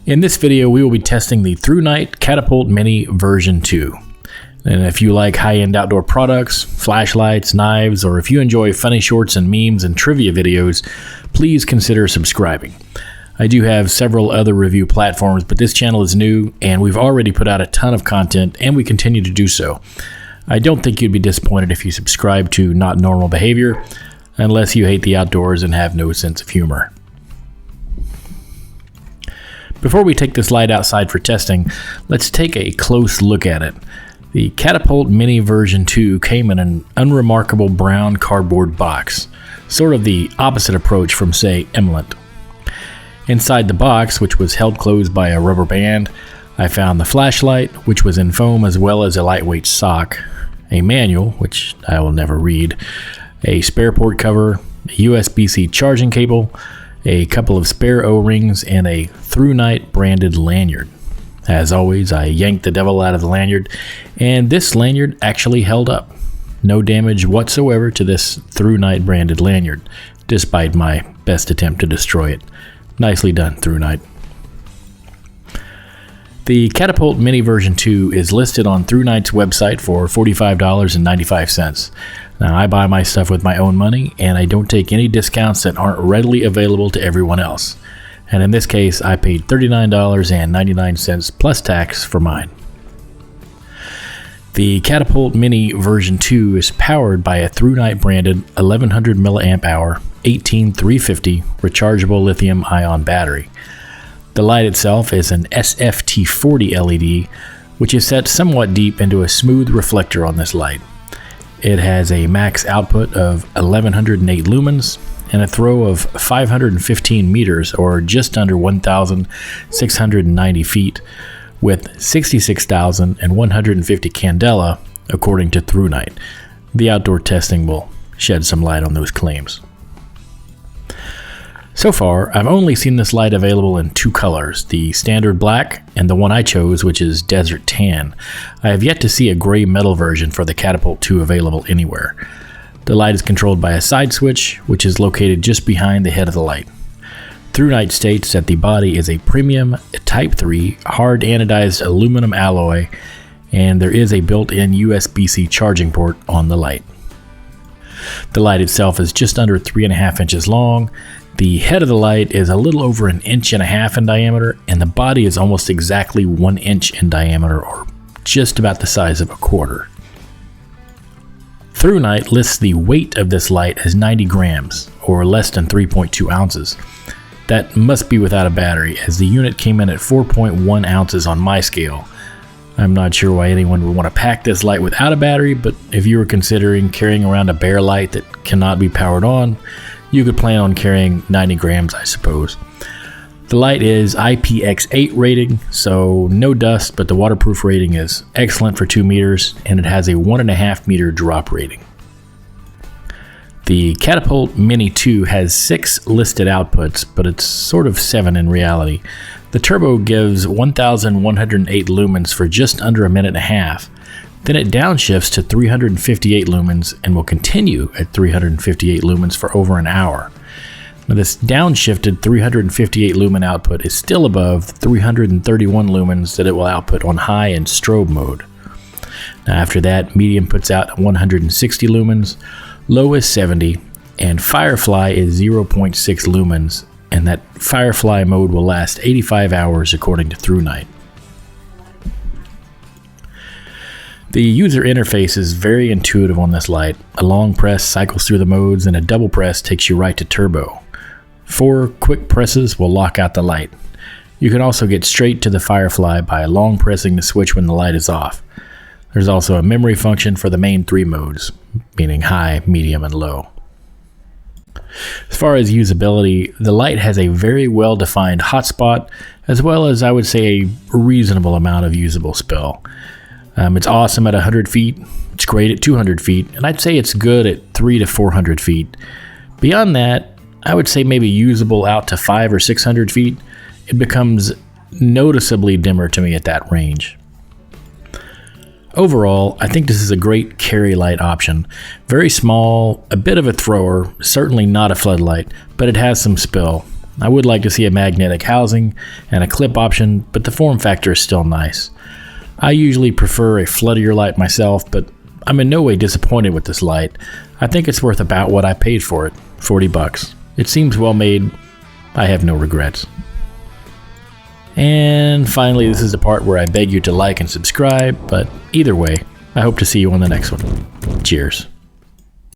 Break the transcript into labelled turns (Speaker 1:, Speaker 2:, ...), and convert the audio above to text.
Speaker 1: In this video, we will be testing the THRUNITE Catapult Mini version 2. And if you like high-end outdoor products, flashlights, knives, or if you enjoy funny shorts and memes and trivia videos, please consider subscribing. I do have several other review platforms, but this channel is new and we've already put out a ton of content and we continue to do so. I don't think you'd be disappointed if you subscribe to Not Normal Behavior, unless you hate the outdoors and have no sense of humor. Before we take this light outside for testing, let's take a close look at it. The Catapult Mini version 2 came in an unremarkable brown cardboard box, sort of the opposite approach from, say, Emerald. Inside the box, which was held closed by a rubber band, I found the flashlight, which was in foam, as well as a lightweight sock, a manual, which I will never read, a spare port cover, a USB-C charging cable, a couple of spare O-rings, and a THRUNITE branded lanyard. As always, I yanked the devil out of the lanyard, and this lanyard actually held up. No damage whatsoever to this THRUNITE branded lanyard, despite my best attempt to destroy it. Nicely done, THRUNITE. The Catapult Mini version 2 is listed on THRUNITE's website for $45.95. Now, I buy my stuff with my own money, and I don't take any discounts that aren't readily available to everyone else. And in this case, I paid $39.99 plus tax for mine. The Catapult Mini version 2 is powered by a THRUNITE branded 1100 mAh 18350 rechargeable lithium-ion battery. The light itself is an SFT40 LED, which is set somewhat deep into a smooth reflector on this light. It has a max output of 1108 lumens and a throw of 515 meters, or just under 1,690 feet, with 66,150 candela, according to THRUNITE. The outdoor testing will shed some light on those claims. So far, I've only seen this light available in two colors, the standard black and the one I chose, which is desert tan. I have yet to see a gray metal version for the Catapult 2 available anywhere. The light is controlled by a side switch, which is located just behind the head of the light. THRUNITE states that the body is a premium Type 3 hard anodized aluminum alloy, and there is a built-in USB-C charging port on the light. The light itself is just under 3.5 inches long. The head of the light is a little over 1.5 inches in diameter, and the body is almost exactly 1 inch in diameter, or just about the size of a quarter. THRUNITE lists the weight of this light as 90 grams, or less than 3.2 ounces. That must be without a battery, as the unit came in at 4.1 ounces on my scale. I'm not sure why anyone would want to pack this light without a battery, but if you were considering carrying around a bare light that cannot be powered on, you could plan on carrying 90 grams, I suppose. The light is IPX8 rating, so no dust, but the waterproof rating is excellent for 2 meters, and it has a 1.5 meter drop rating. The Catapult Mini 2 has 6 listed outputs, but it's sort of 7 in reality. The turbo gives 1,108 lumens for just under 1.5 minutes. Then it downshifts to 358 lumens and will continue at 358 lumens for over an hour. Now, this downshifted 358 lumen output is still above the 331 lumens that it will output on high and strobe mode. Now, after that, medium puts out 160 lumens, low is 70, and Firefly is 0.6 lumens, and that Firefly mode will last 85 hours according to THRUNITE. The user interface is very intuitive on this light. A long press cycles through the modes, and a double press takes you right to turbo. 4 quick presses will lock out the light. You can also get straight to the Firefly by long pressing the switch when the light is off. There's also a memory function for the main 3 modes, meaning high, medium, and low. As far as usability, the light has a very well-defined hotspot, as well as, I would say, a reasonable amount of usable spell. It's awesome at 100 feet, it's great at 200 feet, and I'd say it's good at 300 to 400 feet. Beyond that, I would say maybe usable out to 500 or 600 feet. It becomes noticeably dimmer to me at that range. Overall, I think this is a great carry light option. Very small, a bit of a thrower, certainly not a floodlight, but it has some spill. I would like to see a magnetic housing and a clip option, but the form factor is still nice. I usually prefer a floodier light myself, but I'm in no way disappointed with this light. I think it's worth about what I paid for it, $40. It seems well made. I have no regrets. And finally, this is the part where I beg you to like and subscribe, but either way, I hope to see you on the next one. Cheers.